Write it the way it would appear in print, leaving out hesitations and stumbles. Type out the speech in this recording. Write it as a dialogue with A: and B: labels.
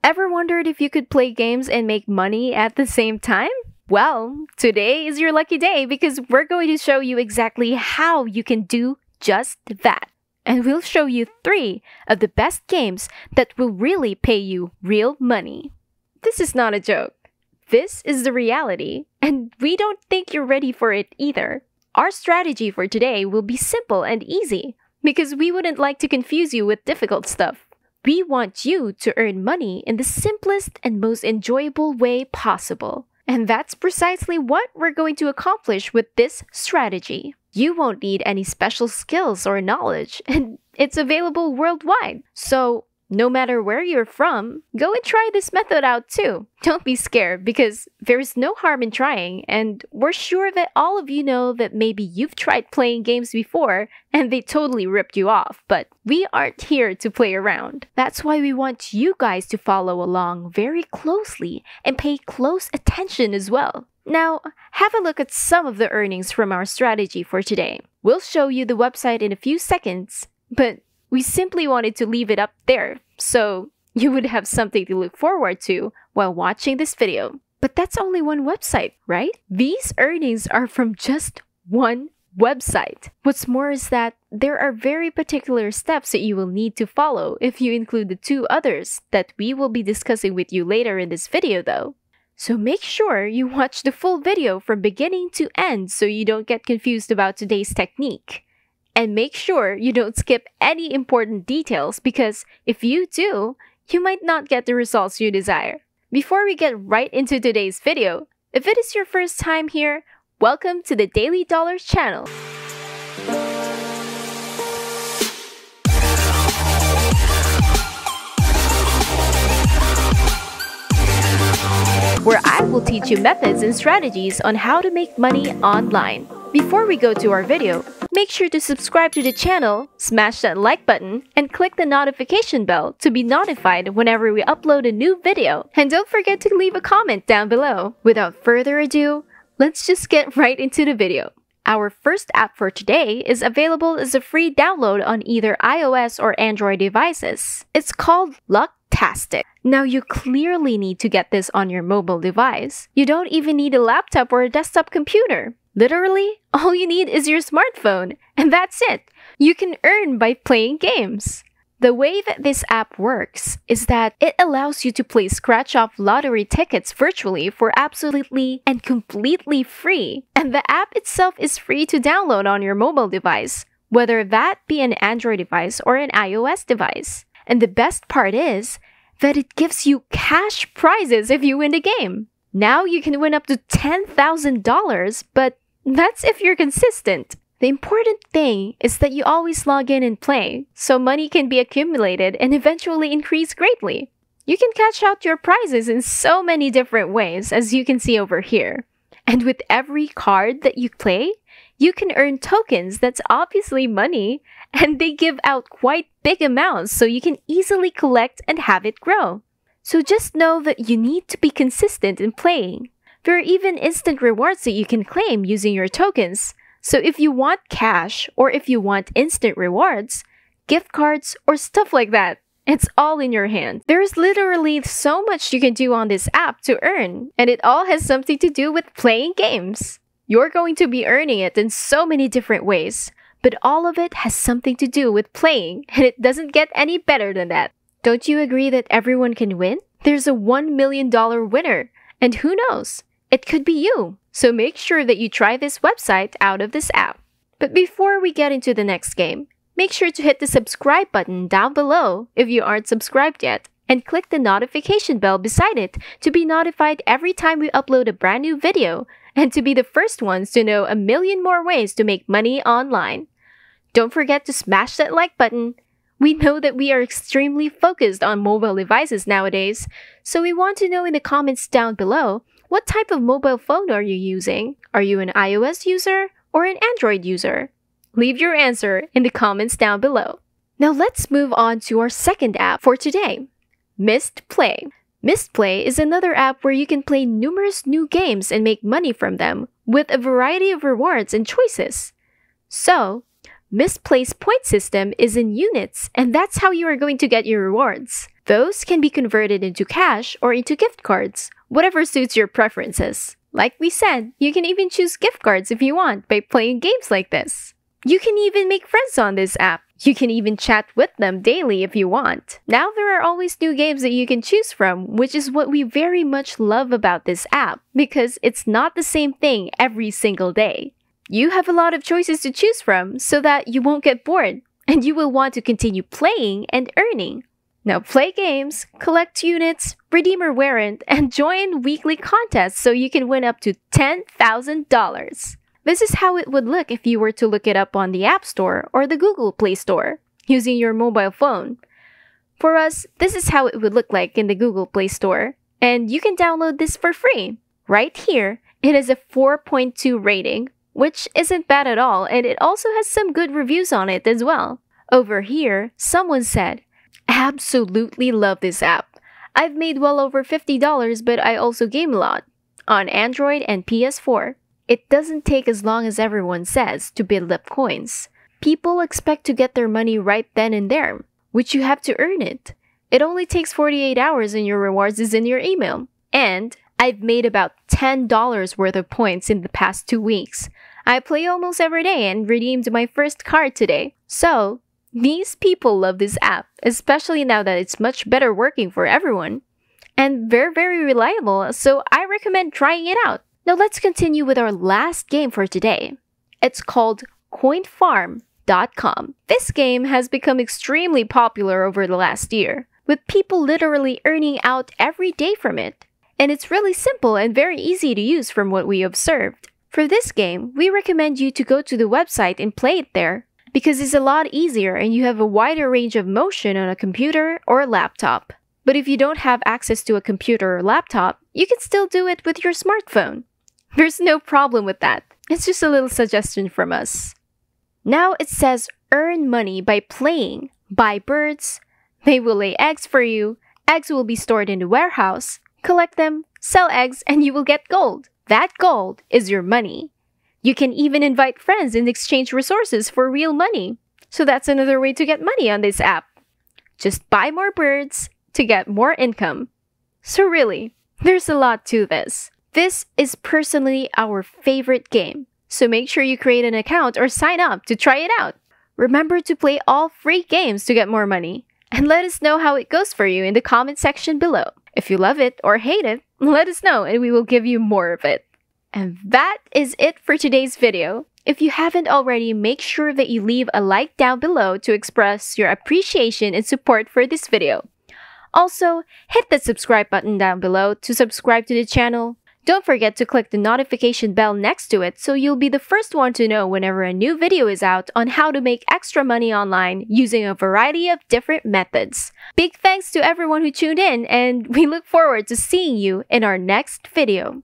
A: Ever wondered if you could play games and make money at the same time? Well, today is your lucky day because we're going to show you exactly how you can do just that. And we'll show you 3 of the best games that will really pay you real money. This is not a joke. This is the reality, and we don't think you're ready for it either. Our strategy for today will be simple and easy because we wouldn't like to confuse you with difficult stuff. We want you to earn money in the simplest and most enjoyable way possible. And that's precisely what we're going to accomplish with this strategy. You won't need any special skills or knowledge, and it's available worldwide. So, no matter where you're from, go and try this method out too. Don't be scared because there's no harm in trying, and we're sure that all of you know that maybe you've tried playing games before and they totally ripped you off, but we aren't here to play around. That's why we want you guys to follow along very closely and pay close attention as well. Now, have a look at some of the earnings from our strategy for today. We'll show you the website in a few seconds, but we simply wanted to leave it up there so you would have something to look forward to while watching this video. But that's only one website, right? These earnings are from just one website. What's more is that there are very particular steps that you will need to follow if you include the 2 others that we will be discussing with you later in this video though. So make sure you watch the full video from beginning to end so you don't get confused about today's technique. And make sure you don't skip any important details because if you do, you might not get the results you desire. Before we get right into today's video, if it is your first time here, welcome to the Daily Dollars channel. Where I will teach you methods and strategies on how to make money online. Before we go to our video, make sure to subscribe to the channel, smash that like button, and click the notification bell to be notified whenever we upload a new video. And don't forget to leave a comment down below. Without further ado, let's just get right into the video. Our first app for today is available as a free download on either iOS or Android devices. It's called Lucktastic. Now you clearly need to get this on your mobile device. You don't even need a laptop or a desktop computer. Literally, all you need is your smartphone, and that's it. You can earn by playing games. The way that this app works is that it allows you to play scratch-off lottery tickets virtually for absolutely and completely free. And the app itself is free to download on your mobile device, whether that be an Android device or an iOS device. And the best part is that it gives you cash prizes if you win the game. Now you can win up to $10,000, but that's if you're consistent. The important thing is that you always log in and play, so money can be accumulated and eventually increase greatly. You can cash out your prizes in so many different ways, as you can see over here. And with every card that you play, you can earn tokens that's obviously money, and they give out quite big amounts so you can easily collect and have it grow. So just know that you need to be consistent in playing. There are even instant rewards that you can claim using your tokens. So if you want cash or if you want instant rewards, gift cards, or stuff like that, it's all in your hand. There is literally so much you can do on this app to earn, and it all has something to do with playing games. You're going to be earning it in so many different ways, but all of it has something to do with playing, and it doesn't get any better than that. Don't you agree that everyone can win? There's a $1 million winner, and who knows? It could be you. So make sure that you try this website out of this app. But before we get into the next game, make sure to hit the subscribe button down below if you aren't subscribed yet, and click the notification bell beside it to be notified every time we upload a brand new video and to be the first ones to know a million more ways to make money online. Don't forget to smash that like button. We know that we are extremely focused on mobile devices nowadays, so we want to know in the comments down below, what type of mobile phone are you using? Are you an iOS user or an Android user? Leave your answer in the comments down below. Now let's move on to our second app for today, Mistplay. Mistplay is another app where you can play numerous new games and make money from them with a variety of rewards and choices. So, Misplay's point system is in units, and that's how you are going to get your rewards. Those can be converted into cash or into gift cards, whatever suits your preferences. Like we said, you can even choose gift cards if you want by playing games like this. You can even make friends on this app. You can even chat with them daily if you want. Now there are always new games that you can choose from, which is what we very much love about this app, because it's not the same thing every single day. You have a lot of choices to choose from so that you won't get bored, and you will want to continue playing and earning. Now play games, collect units, redeem or warrant, and join weekly contests so you can win up to $10,000. This is how it would look if you were to look it up on the App Store or the Google Play Store using your mobile phone. For us, this is how it would look like in the Google Play Store, and you can download this for free. Right here, it has a 4.2 rating, which isn't bad at all, and it also has some good reviews on it as well. Over here, someone said, "Absolutely love this app. I've made well over $50, but I also game a lot on Android and PS4. It doesn't take as long as everyone says to build up coins. People expect to get their money right then and there, which you have to earn it. It only takes 48 hours and your rewards is in your email. And I've made about $10 worth of points in the past 2 weeks. I play almost every day and redeemed my first card today." So, these people love this app, especially now that it's much better working for everyone. And very reliable, so I recommend trying it out. Now let's continue with our last game for today. It's called CoinFarm.com. This game has become extremely popular over the last year, with people literally earning out every day from it. And it's really simple and very easy to use from what we observed. For this game, we recommend you to go to the website and play it there, because it's a lot easier and you have a wider range of motion on a computer or a laptop. But if you don't have access to a computer or laptop, you can still do it with your smartphone. There's no problem with that. It's just a little suggestion from us. Now it says earn money by playing. Buy birds. They will lay eggs for you. Eggs will be stored in the warehouse. Collect them, sell eggs, and you will get gold. That gold is your money. You can even invite friends and exchange resources for real money. So that's another way to get money on this app. Just buy more birds to get more income. So really, there's a lot to this. This is personally our favorite game, so make sure you create an account or sign up to try it out. Remember to play all free games to get more money, and let us know how it goes for you in the comment section below. If you love it or hate it, let us know and we will give you more of it. And that is it for today's video. If you haven't already, make sure that you leave a like down below to express your appreciation and support for this video. Also, hit the subscribe button down below to subscribe to the channel. Don't forget to click the notification bell next to it so you'll be the first one to know whenever a new video is out on how to make extra money online using a variety of different methods. Big thanks to everyone who tuned in, and we look forward to seeing you in our next video.